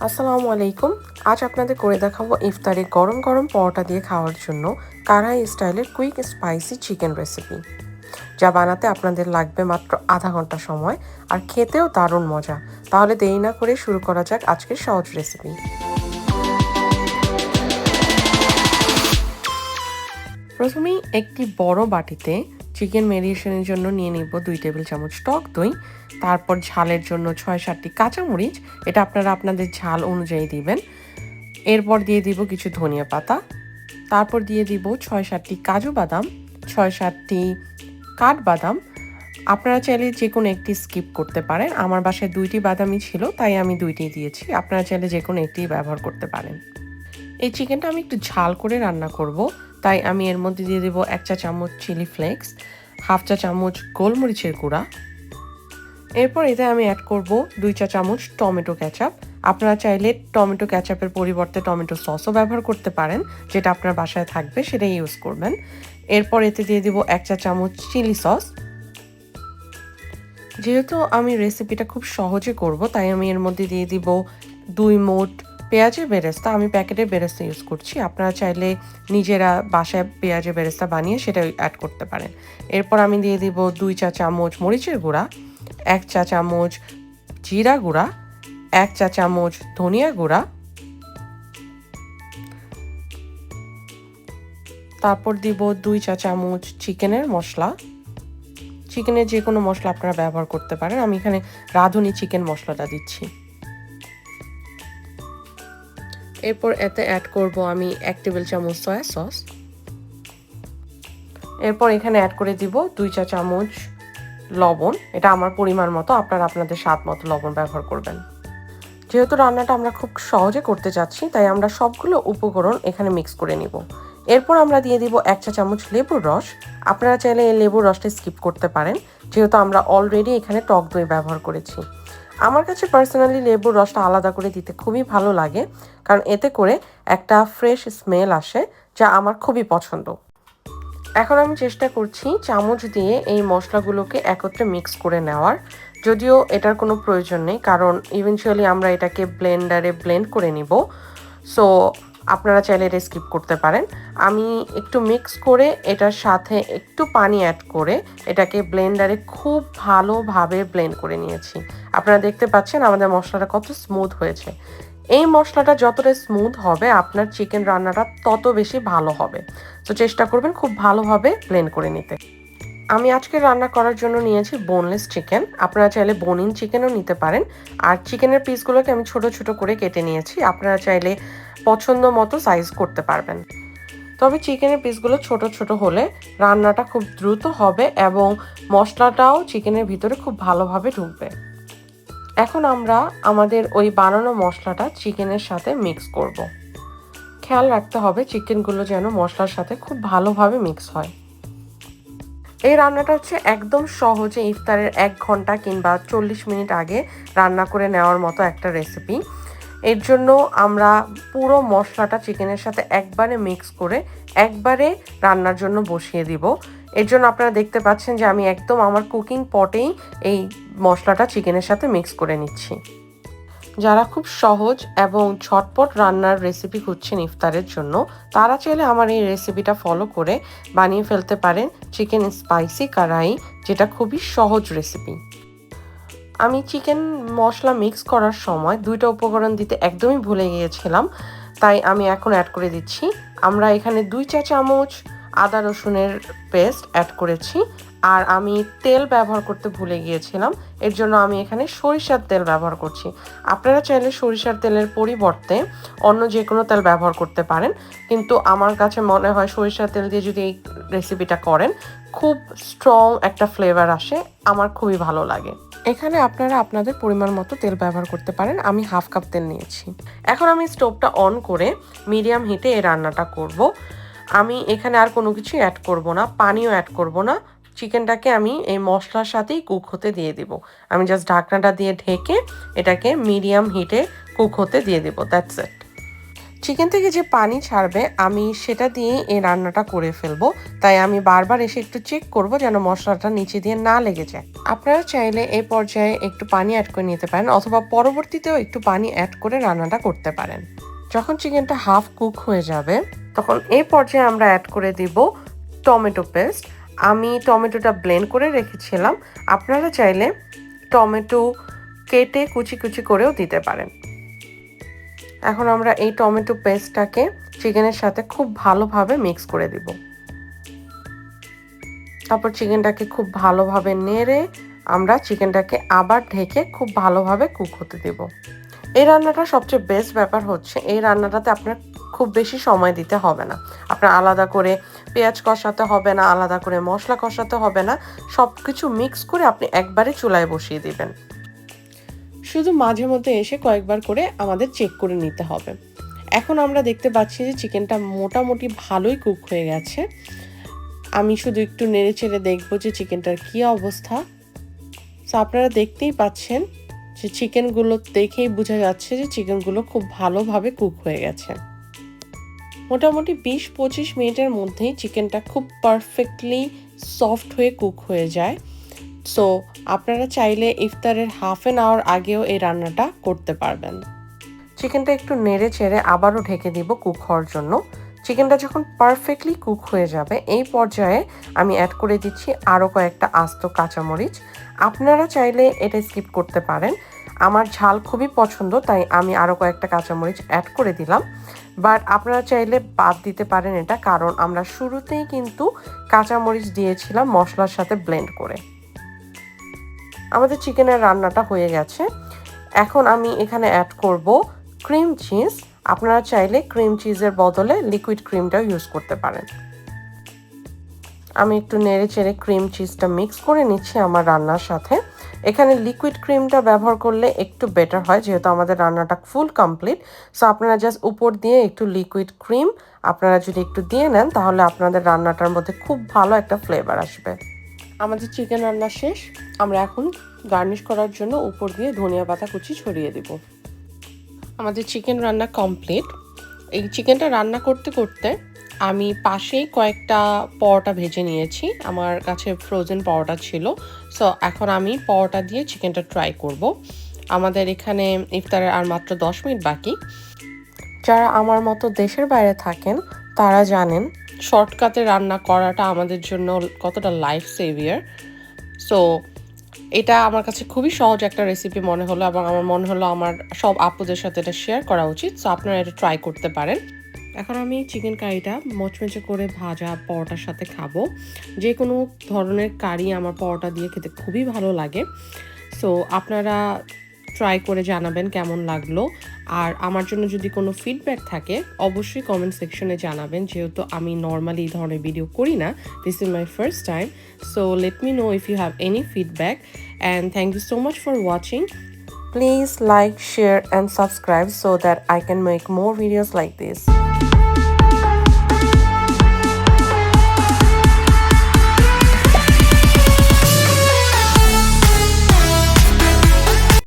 আসসালামু আলাইকুম। আজ আপনাদের করে দেখাবো ইফতারে গরম গরম পরোটা দিয়ে খাওয়ার জন্য কারহাই স্টাইলের কুইক স্পাইসি চিকেন রেসিপি, যা বানাতে আপনাদের লাগবে মাত্র আধা ঘন্টা সময় আর খেতেও দারুণ মজা। তাহলে দেরি না করে শুরু করা যাক আজকের সহজ রেসিপি। প্রথমেই একটি বড় বাটিতে চিকেন ম্যারিনেশনের জন্য নিয়ে নিব 2 টেবিল চামচ টক দই, তারপর ঝালের জন্য 6-7টি কাঁচামরিচ, এটা আপনারা আপনাদের ঝাল অনুযায়ী দিবেন। এরপর দিয়ে দিব কিছু ধনিয়া পাতা, তারপর দিয়ে দিব 6-7টি কাজু বাদাম, 6-7টি কাঠবাদাম। আপনারা চাইলে যে কোনো একটি স্কিপ করতে পারেন। আমার বাসায় 2টি বাদামই ছিল, তাই আমি 2টি দিয়েছি। আপনারা চাইলে যে কোনো একটি ব্যবহার করতে পারেন। এই চিকেনটা আমি একটু ঝাল করে রান্না করব, তাই আমি এর মধ্যে দিয়ে দেবো 1 চা চামচ চিলি ফ্লেক্স, 1/2 চা চামচ গোলমরিচের গুঁড়া। এরপর এতে আমি অ্যাড করব 2 চা চামচ টমেটো কেচাপ। আপনারা চাইলে টমেটো কেচাপের পরিবর্তে টমেটো সসও ব্যবহার করতে পারেন, যেটা আপনার বাসায় থাকবে সেটাই ইউজ করবেন। এরপর এতে দিয়ে দিব 1 চা চামচ চিলি সস। যেহেতু আমি রেসিপিটা খুব সহজে করব, তাই আমি এর মধ্যে দিয়ে দিব 2 মোট পেঁয়াজের বেরেস্তা। আমি প্যাকেটের বেরেস্তা ইউজ করছি, আপনারা চাইলে নিজেরা বাসায় পেঁয়াজের বেরেস্তা বানিয়ে সেটা অ্যাড করতে পারেন। এরপর আমি দিয়ে দিব 2 চা চামচ মরিচের গুঁড়া, 1 চা চামচ জিরা গুঁড়া, 1 চা চামচ ধনিয়া গুঁড়া, তারপর দিব 2 চা চামচ চিকেনের মশলা। চিকেনের যে কোনো মশলা আপনারা ব্যবহার করতে পারেন, আমি এখানে রাঁধুনি চিকেন মশলাটা দিচ্ছি। এরপর এতে অ্যাড করব আমি 1 টেবিল চামচ সয়া সস। এরপর এখানে অ্যাড করে দিব 2 চা চামচ লবণ, এটা আমার পরিমাণ মতো, আপনারা আপনাদের স্বাদ মতো লবণ ব্যবহার করবেন। যেহেতু রান্নাটা আমরা খুব সহজে করতে যাচ্ছি, তাই আমরা সবগুলো উপকরণ এখানে মিক্স করে নিব। এরপর আমরা দিয়ে দিব 1 চা চামচ লেবুর রস। আপনারা চাইলে এই লেবুর রসটা স্কিপ করতে পারেন, যেহেতু আমরা অলরেডি এখানে টক দই ব্যবহার করেছি। আমার কাছে পার্সোনালি লেবুর রসটা আলাদা করে দিতে খুবই ভালো লাগে, কারণ এতে করে একটা ফ্রেশ স্মেল আসে, যা আমার খুবই পছন্দ। এখন আমি চেষ্টা করছি চামচ দিয়ে এই মশলাগুলোকে একত্রে মিক্স করে নেওয়ার, যদিও এটার কোনো প্রয়োজন নেই, কারণ ইভেনচুয়ালি আমরা এটাকে ব্লেন্ডারে ব্লেন্ড করে নিব। সো আপনারা চাইলে এটা স্কিপ করতে পারেন। আমি একটু মিক্স করে এটার সাথে একটু পানি অ্যাড করে এটাকে ব্লেন্ডারে খুব ভালোভাবে ব্লেন্ড করে নিয়েছি। আপনারা দেখতে পাচ্ছেন আমাদের মশলাটা কত স্মুথ হয়েছে। এই মশলাটা যতটা স্মুথ হবে আপনার চিকেন রান্নাটা তত বেশি ভালো হবে। তো চেষ্টা করবেন খুব ভালোভাবে ব্লেন্ড করে নিতে। আমি আজকে রান্না করার জন্য নিয়েছি বোনলেস চিকেন, আপনারা চাইলে বোনিন চিকেনও নিতে পারেন। আর চিকেনের পিসগুলোকে আমি ছোট ছোট করে কেটে নিয়েছি, আপনারা চাইলে পছন্দ মতো সাইজ করতে পারবেন। তবে চিকেনের পিসগুলো ছোট ছোট হলে রান্নাটা খুব দ্রুত হবে এবং মশলাটাও চিকেনের ভিতরে খুব ভালোভাবে ঢুকবে। এখন আমরা আমাদের ওই বানানো মশলাটা চিকেনের সাথে মিক্স করব। খেয়াল রাখতে হবে চিকেনগুলো যেন মশলার সাথে খুব ভালোভাবে মিক্স হয়। এই রান্নাটা হচ্ছে একদম সহজে ইফতারের 1 ঘন্টা কিংবা 40 মিনিট আগে রান্না করে নেওয়ার মতো একটা রেসিপি। এর জন্য আমরা পুরো মশলাটা চিকেনের সাথে একবারে মিক্স করে একবারে রান্নার জন্য বসিয়ে দিব। এর জন্য আপনারা দেখতে পাচ্ছেন যে আমি একদম আমার কুকিং পটেই এই মশলাটা চিকেনের সাথে মিক্স করে নিচ্ছি। যারা খুব সহজ এবং ঝটপট রান্নার রেসিপি খুঁজছেন ইফতারের জন্য, তারা চাইলে আমার এই রেসিপিটা ফলো করে বানিয়ে ফেলতে পারেন চিকেন স্পাইসি কারহাই, যেটা খুবই সহজ রেসিপি। আমি চিকেন মশলা মিক্স করার সময় 2টা উপকরণ দিতে একদমই ভুলে গিয়েছিলাম, তাই আমি এখন অ্যাড করে দিচ্ছি। আমরা এখানে 2 চা চামচ আদা রসুনের পেস্ট অ্যাড করেছি, আর আমি তেল ব্যবহার করতে ভুলে গিয়েছিলাম, এর জন্য আমি এখানে সরিষার তেল ব্যবহার করছি। আপনারা চাইলে সরিষার তেলের পরিবর্তে অন্য যে কোনো তেল ব্যবহার করতে পারেন, কিন্তু আমার কাছে মনে হয় সরিষার তেল দিয়ে যদি এই রেসিপিটা করেন খুব স্ট্রং একটা ফ্লেভার আসে, আমার খুবই ভালো লাগে। এখানে আপনারা আপনাদের পরিমাণ মতো তেল ব্যবহার করতে পারেন, আমি 1/2 কাপ তেল নিয়েছি। এখন আমি স্টোভটা অন করে মিডিয়াম হিটে এই রান্নাটা করব। আমি এখানে আর কোনো কিছু অ্যাড করব না, পানিও অ্যাড করব না। চিকেনটাকে আমি এই মশলার সাথেই কুক হতে দিয়ে দিব। আমি জাস্ট ঢাকনাটা দিয়ে ঢেকে এটাকে মিডিয়াম হিটে কুক হতে দিয়ে দিব, দ্যাটস ইট। চিকেন থেকে যে পানি ছাড়বে আমি সেটা দিয়ে এই রান্নাটা করে ফেলবো, তাই আমি বারবার এসে একটু চেক করব যেন মশলাটা নিচে দিয়ে না লেগে যায়। আপনারা চাইলে এই পর্যায়ে একটু পানি অ্যাড করে নিতে পারেন অথবা পরবর্তীতেও একটু পানি অ্যাড করে রান্নাটা করতে পারেন। যখন চিকেনটা হাফ কুক হয়ে যাবে তখন এই পর্যায়ে আমরা অ্যাড করে দিব টমেটো পেস্ট। আমি টমেটোটা ব্লেন্ড করে রেখেছিলাম, আপনারা চাইলে টমেটো কেটে কুচি কুচি করেও দিতে পারেন। এখন আমরা এই টমেটো পেস্টটাকে চিকেনের সাথে খুব ভালোভাবে মিক্স করে দিব। তারপর চিকেনটাকে খুব ভালোভাবে নেড়ে আমরা চিকেনটাকে আবার ঢেকে খুব ভালোভাবে কুক হতে দেব। এই রান্নাটা সবচেয়ে বেস্ট ব্যাপার হচ্ছে এই রান্নাটাতে আপনার খুব বেশি সময় দিতে হবে না। আপনার আলাদা করে পেঁয়াজ কষাতে হবে না, আলাদা করে মশলা কষাতে হবে না, সব কিছু মিক্স করে আপনি একবারে চুলায় বসিয়ে দিবেন। শুধু মাঝে মধ্যে এসে কয়েকবার করে আমাদের চেক করে নিতে হবে। এখন আমরা দেখতে পাচ্ছি যে চিকেনটা মোটামুটি ভালোই কুক হয়ে গেছে। আমি শুধু একটু নেড়ে চেড়ে দেখবো যে চিকেনটার কী অবস্থা। তো আপনারা দেখতেই পাচ্ছেন যে চিকেনগুলো দেখেই বোঝা যাচ্ছে যে চিকেনগুলো খুব ভালোভাবে কুক হয়ে গেছে। মোটামুটি 20-25 মিনিটের মধ্যেই চিকেনটা খুব পারফেক্টলি সফট হয়ে কুক হয়ে যায়। সো আপনারা চাইলে ইফতারের হাফ অ্যান আওয়ার আগেও এই রান্নাটা করতে পারবেন। চিকেনটা একটু নেড়ে চেড়ে আবারও ঢেকে দিব কুক হওয়ার জন্য। চিকেনটা যখন পারফেক্টলি কুক হয়ে যাবে এই পর্যায়ে আমি অ্যাড করে দিচ্ছি আরও কয়েকটা আস্ত কাঁচামরিচ। আপনারা চাইলে এটা স্কিপ করতে পারেন, আমার ঝাল খুবই পছন্দ তাই আমি আরও কয়েকটা কাঁচামরিচ অ্যাড করে দিলাম। বাট আপনারা চাইলে বাদ দিতে পারেন এটা, কারণ আমরা শুরুতেই কিন্তু কাঁচামরিচ দিয়েছিলাম মশলার সাথে ব্লেন্ড করে। আমাদের চিকেনের রান্নাটা হয়ে গেছে। এখন আমি এখানে অ্যাড করব ক্রিম চিজ। আপনারা চাইলে ক্রিম চিজের বদলে লিকুইড ক্রিমটাও ইউজ করতে পারেন। আমি একটু নেড়ে চেড়ে ক্রিম চিজটা মিক্স করে নিচ্ছি আমার রান্নার সাথে। এখানে লিকুইড ক্রিমটা ব্যবহার করলে একটু বেটার হয় যেহেতু আমাদের রান্নাটা ফুল কমপ্লিট। সো আপনারা জাস্ট উপর দিয়ে একটু লিকুইড ক্রিম আপনারা যদি একটু দিয়ে নেন তাহলে আপনাদের রান্নাটার মধ্যে খুব ভালো একটা ফ্লেভার আসবে। আমাদের চিকেন রান্না শেষ। আমরা এখন গার্নিশ করার জন্য উপর দিয়ে ধনিয়া পাতা কুচি ছড়িয়ে দেব। আমাদের চিকেন রান্না কমপ্লিট। এই চিকেনটা রান্না করতে করতে আমি পাশেই কয়েকটা পরোটা ভেজে নিয়েছি, আমার কাছে ফ্রোজেন পরোটা ছিল। সো এখন আমি পরোটা দিয়ে চিকেনটা ট্রাই করব। আমাদের এখানে ইফতারের আর মাত্র 10 মিনিট বাকি। যারা আমার মতো দেশের বাইরে থাকেন তারা জানেন শর্টকাটে রান্না করাটা আমাদের জন্য কতটা লাইফ সেভিয়ার। সো এটা আমার কাছে খুবই সহজ একটা রেসিপি মনে হলো এবং আমার মনে হলো আমার সব আপুদের সাথে এটা শেয়ার করা উচিত। সো আপনারা এটা ট্রাই করতে পারেন। এখন আমি চিকেন কারিটা মচমচে করে ভাজা পরোটার সাথে খাবো। যে কোনো ধরনের কারি আমার পরোটা দিয়ে খেতে খুবই ভালো লাগে। সো আপনারা ট্রাই করে জানাবেন কেমন লাগলো। আর আমার জন্য যদি কোনো ফিডব্যাক থাকে অবশ্যই কমেন্ট সেকশনে জানাবেন, যেহেতু আমি নর্মালি এই ধরনের ভিডিও করি না। This is my first time. So let me know if you have any feedback and thank you so much for watching. Please like, share and subscribe so that I can make more videos like this.